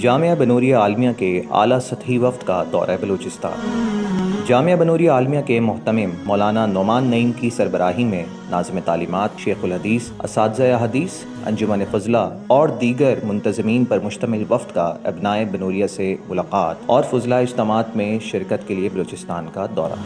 جامعہ بنوریہ عالمیہ کے اعلیٰ سطحی وفد کا دورہ بلوچستان۔ جامعہ بنوریہ عالمیہ کے محتمم مولانا نعمان نعیم کی سربراہی میں ناظم تعلیمات، شیخ الحدیث، اساتذہ حدیث، انجمن فضلہ اور دیگر منتظمین پر مشتمل وفد کا ابنائے بنوریہ سے ملاقات اور فضلہ اجتماعات میں شرکت کے لیے بلوچستان کا دورہ۔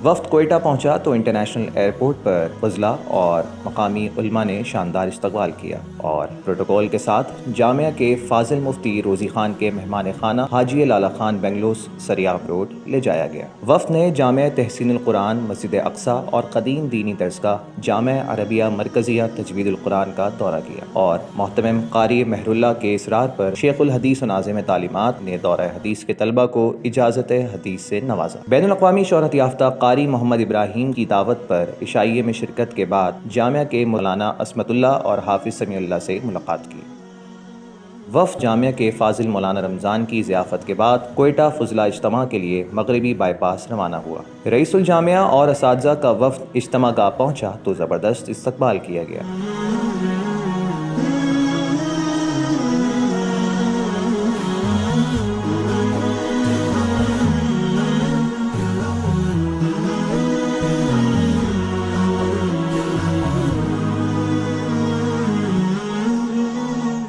وفد کوئٹہ پہنچا تو انٹرنیشنل ایئرپورٹ پر فضلہ اور مقامی علماء نے شاندار استقبال کیا اور پروٹوکول کے ساتھ جامعہ کے فاضل مفتی روزی خان کے مہمان خانہ حاجی لالا خان بنگلوز سریاب روڈ لے جایا گیا۔ وفد نے جامعہ تحسین القرآن، مسجد اقصیٰ اور قدیم دینی درسگاہ جامعہ عربیہ مرکزیہ تجوید القرآن کا دورہ کیا اور محتمم قاری مہر اللہ کے اصرار پر شیخ الحدیث و ناظم تعلیمات نے دورہ حدیث کے طلبہ کو اجازت حدیث سے نوازا۔ بین الاقوامی شہرت یافتہ قاری محمد ابراہیم کی دعوت پر عشائیے میں شرکت کے بعد جامعہ کے مولانا عصمت اللہ اور حافظ سمیع اللہ سے ملاقات کی۔ وفد جامعہ کے فاضل مولانا رمضان کی ضیافت کے بعد کوئٹہ فضلہ اجتماع کے لیے مغربی بائی پاس روانہ ہوا۔ رئیس الجامعہ اور اساتذہ کا وفد اجتماع گاہ پہنچا تو زبردست استقبال کیا گیا۔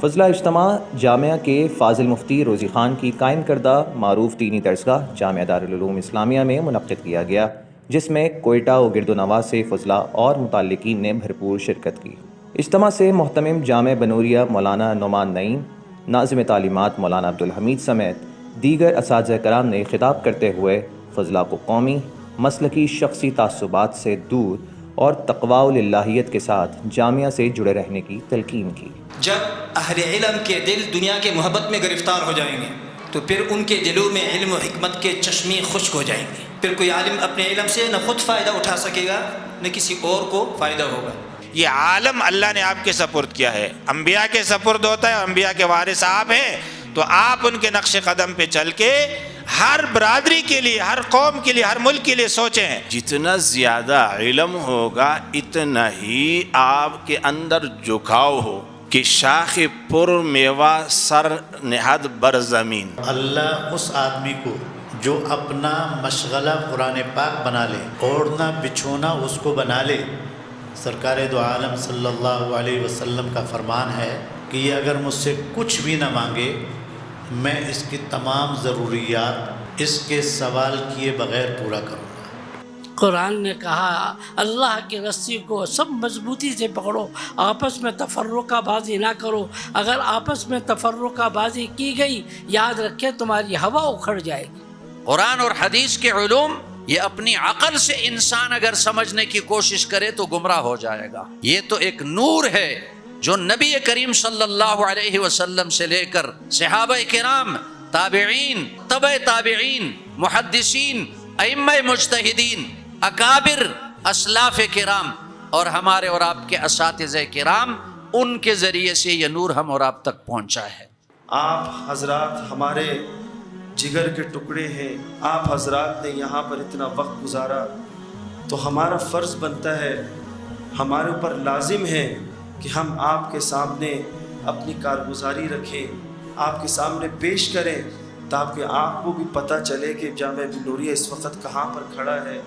فضلہ اجتماع جامعہ کے فاضل مفتی روزی خان کی قائم کردہ معروف دینی درسگاہ جامعہ دارالعلوم اسلامیہ میں منعقد کیا گیا، جس میں کوئٹہ و گرد و نواح سے فضلہ اور متعلقین نے بھرپور شرکت کی۔ اجتماع سے محتمم جامعہ بنوریہ مولانا نعمان نعیم، ناظم تعلیمات مولانا عبدالحمید سمیت دیگر اساتذہ کرام نے خطاب کرتے ہوئے فضلہ کو قومی، مسلکی شخصی تعصبات سے دور اور تقویٰ و للہیت کے ساتھ جامعہ سے جڑے رہنے کی تلقین کی۔ جب اہل علم کے دل دنیا کے محبت میں گرفتار ہو جائیں گے تو پھر ان کے دلوں میں علم و حکمت کے چشمے خشک ہو جائیں گے۔ پھر کوئی عالم اپنے علم سے نہ خود فائدہ اٹھا سکے گا نہ کسی اور کو فائدہ ہوگا۔ یہ عالم اللہ نے آپ کے سپرد کیا ہے، انبیاء کے سپرد ہوتا ہے، انبیاء کے وارث آپ ہیں، تو آپ ان کے نقش قدم پہ چل کے ہر برادری کے لیے، ہر قوم کے لیے، ہر ملک کے لیے سوچیں۔ جتنا زیادہ علم ہوگا اتنا ہی آپ کے اندر جھکاؤ ہو کہ شاخ پر میوہ سر نہاد بر زمین۔ اللہ اس آدمی کو جو اپنا مشغلہ قرآن پاک بنا لے، اوڑھنا بچھونا اس کو بنا لے، سرکار دو عالم صلی اللہ علیہ وسلم کا فرمان ہے کہ یہ اگر مجھ سے کچھ بھی نہ مانگے میں اس کی تمام ضروریات اس کے سوال کیے بغیر پورا کروں گا۔ قرآن نے کہا اللہ کی رسی کو سب مضبوطی سے پکڑو، آپس میں تفرقہ بازی نہ کرو، اگر آپس میں تفرقہ بازی کی گئی یاد رکھے تمہاری ہوا اکھڑ جائے گی۔ قرآن اور حدیث کے علوم یہ اپنی عقل سے انسان اگر سمجھنے کی کوشش کرے تو گمراہ ہو جائے گا۔ یہ تو ایک نور ہے جو نبی کریم صلی اللہ علیہ وسلم سے لے کر صحابہ کرام، تابعین، تبع تابعین، محدثین، ائمہ مجتہدین، اکابر اسلاف کرام اور ہمارے اور آپ کے اساتذہ کرام، ان کے ذریعے سے یہ نور ہم اور آپ تک پہنچا ہے۔ آپ حضرات ہمارے جگر کے ٹکڑے ہیں، آپ حضرات نے یہاں پر اتنا وقت گزارا تو ہمارا فرض بنتا ہے، ہمارے اوپر لازم ہے کہ ہم آپ کے سامنے اپنی کارگزاری رکھیں، آپ کے سامنے پیش کریں تاکہ آپ کو بھی پتہ چلے کہ جامعہ بنوریہ اس وقت کہاں پر کھڑا ہے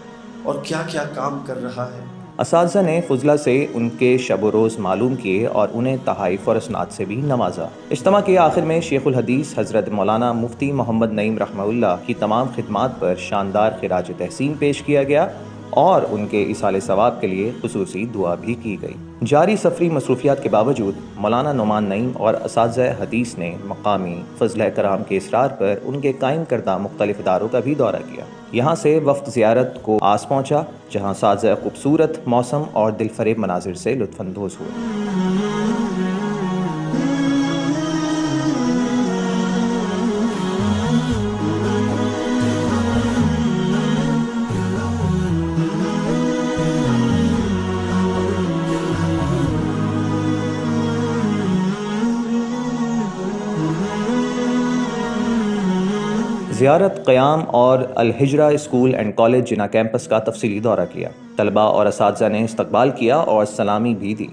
اور کیا کیا کام کر رہا ہے۔ اساتذہ نے فضلہ سے ان کے شب و روز معلوم کیے اور انہیں تحائف اور اسناد سے بھی نوازا۔ اجتماع کے آخر میں شیخ الحدیث حضرت مولانا مفتی محمد نعیم رحمہ اللہ کی تمام خدمات پر شاندار خراج تحسین پیش کیا گیا اور ان کے ایصال ثواب کے لیے خصوصی دعا بھی کی گئی۔ جاری سفری مصروفیات کے باوجود مولانا نعمان نعیم اور اساتذہ حدیث نے مقامی فضلہ کرام کے اصرار پر ان کے قائم کردہ مختلف اداروں کا بھی دورہ کیا۔ یہاں سے وفد زیارت کو آس پہنچا جہاں اساتذہ خوبصورت موسم اور دل فریب مناظر سے لطف اندوز ہوئے۔ زیارت قیام اور Alhijrah school and college Jinnah campus کا تفصیلی دورہ کیا۔ طلباء اور اساتذہ نے استقبال کیا اور سلامی بھی دی۔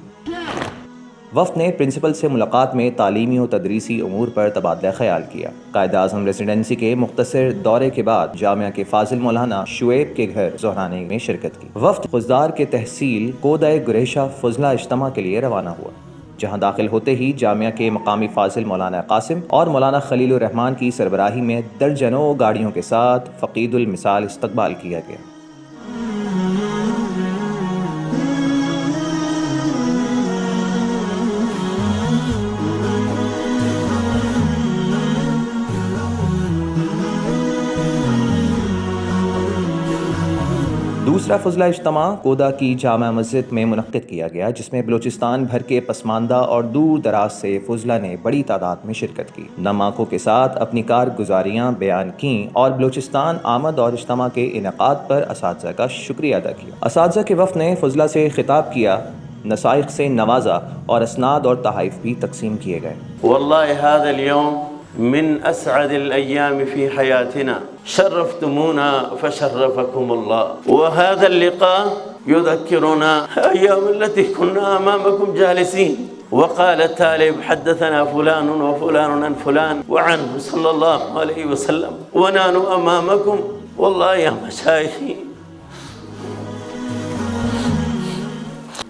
وفد نے پرنسپل سے ملاقات میں تعلیمی و تدریسی امور پر تبادلہ خیال کیا۔ قائد اعظم ریزیڈنسی کے مختصر دورے کے بعد جامعہ کے فاضل مولانا شعیب کے گھر زہرانے میں شرکت کی۔ وفد خضدار کے تحصیل کودہ گریشہ فضلہ اجتماع کے لیے روانہ ہوا، جہاں داخل ہوتے ہی جامعہ کے مقامی فاضل مولانا قاسم اور مولانا خلیل الرحمان کی سربراہی میں درجنوں گاڑیوں کے ساتھ فقید المثال استقبال کیا گیا۔ دوسرا فضلہ اجتماع کودہ کی جامع مسجد میں منعقد کیا گیا، جس میں بلوچستان بھر کے پسماندہ اور دور دراز سے فضلہ نے بڑی تعداد میں شرکت کی، نم آنکھوں کے ساتھ اپنی کارگزاریاں بیان کیں اور بلوچستان آمد اور اجتماع کے انعقاد پر اساتذہ کا شکریہ ادا کیا۔ اساتذہ کے وفد نے فضلہ سے خطاب کیا، نصائح سے نوازا اور اسناد اور تحائف بھی تقسیم کیے گئے۔ والله هذا اليوم من أسعد الأيام في حياتنا، شرفتمونا فشرفكم الله، وهذا اللقاء يذكرنا أيام التي كنا أمامكم جالسين وقال التالب حدثنا فلان وفلان عن فلان وعنه صلى الله عليه وسلم ونحن أمامكم والله يا مشايخي۔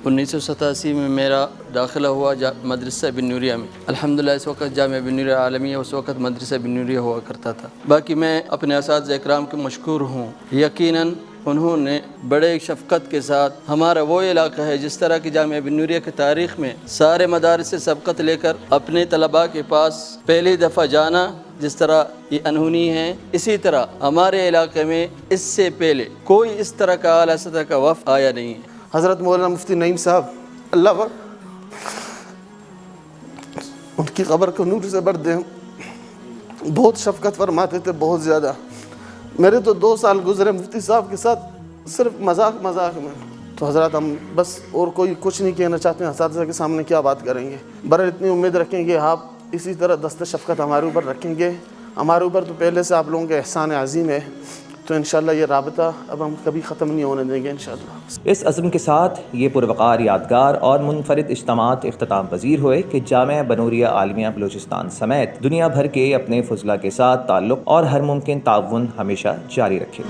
1987 میں میرا داخلہ ہوا مدرسہ بن نوریہ میں۔ الحمدللہ اس وقت جامعہ بن نوریہ عالمیہ، اس وقت مدرسہ بن نوریہ ہوا کرتا تھا۔ باقی میں اپنے اساتذہ اکرام کے مشکور ہوں، یقیناً انہوں نے بڑے شفقت کے ساتھ ہمارا وہ علاقہ ہے جس طرح کی جامعہ بن نوریہ کی تاریخ میں سارے مدارس سے سبقت لے کر اپنے طلباء کے پاس پہلی دفعہ جانا، جس طرح یہ انہونی ہے، اسی طرح ہمارے علاقے میں اس سے پہلے کوئی اس طرح کا اعلیٰ سطح کا وفد آیا نہیں ہے۔ حضرت مولانا مفتی نعیم صاحب اللہ پر ان کی قبر کو نور سے بھر دیں، بہت شفقت فرماتے تھے، بہت زیادہ۔ میرے تو 2 سال گزرے مفتی صاحب کے ساتھ صرف مذاق میں، تو حضرات ہم بس اور کوئی کچھ نہیں کہنا چاہتے ہیں، اساتذہ کے سامنے کیا بات کریں گے، برحال اتنی امید رکھیں گے آپ اسی طرح دست شفقت ہمارے اوپر رکھیں گے۔ ہمارے اوپر تو پہلے سے آپ لوگوں کا احسان عظیم ہے، تو انشاءاللہ یہ رابطہ اب ہم کبھی ختم نہیں ہونے دیں گے انشاءاللہ۔ اس عزم کے ساتھ یہ پروقار، یادگار اور منفرد اجتماعات اختتام پذیر ہوئے کہ جامعہ بنوریہ عالمیہ بلوچستان سمیت دنیا بھر کے اپنے فضلہ کے ساتھ تعلق اور ہر ممکن تعاون ہمیشہ جاری رکھے۔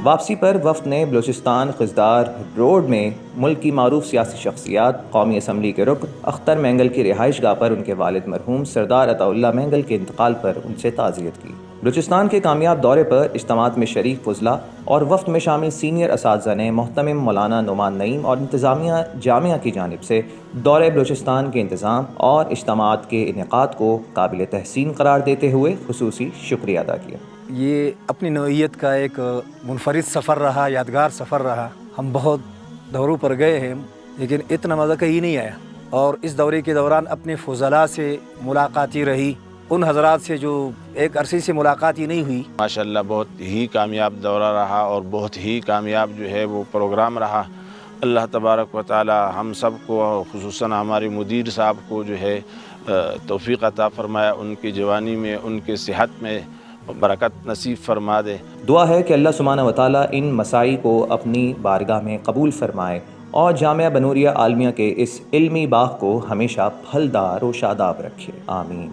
واپسی پر وفد نے بلوچستان خضدار روڈ میں ملک کی معروف سیاسی شخصیات، قومی اسمبلی کے رکن اختر مینگل کی رہائش گاہ پر ان کے والد مرحوم سردار عطا اللہ مینگل کے انتقال پر ان سے تعزیت کی۔ بلوچستان کے کامیاب دورے پر اجتماعات میں شریک فضلہ اور وفد میں شامل سینئر اساتذہ نے محتمم مولانا نعمان نعیم اور انتظامیہ جامعہ کی جانب سے دورہ بلوچستان کے انتظام اور اجتماعات کے انعقاد کو قابل تحسین قرار دیتے ہوئے خصوصی شکریہ ادا کیا۔ یہ اپنی نوعیت کا ایک منفرد سفر رہا، یادگار سفر رہا۔ ہم بہت دوروں پر گئے ہیں لیکن اتنا مزہ کہیں نہیں آیا، اور اس دورے کے دوران اپنے فضلاء سے ملاقاتی رہی، ان حضرات سے جو ایک عرصے سے ملاقات ہی نہیں ہوئی۔ ماشاءاللہ بہت ہی کامیاب دورہ رہا اور بہت ہی کامیاب جو ہے وہ پروگرام رہا۔ اللہ تبارک و تعالی ہم سب کو، خصوصاً ہمارے مدیر صاحب کو جو ہے توفیق عطا فرمایا، ان کی جوانی میں، ان کی صحت میں برکت نصیب فرما دے۔ دعا ہے کہ اللہ سبحانہ و تعالیٰ ان مساعی کو اپنی بارگاہ میں قبول فرمائے اور جامعہ بنوریہ عالمیہ کے اس علمی باغ کو ہمیشہ پھلدار و شاداب رکھے، آمین۔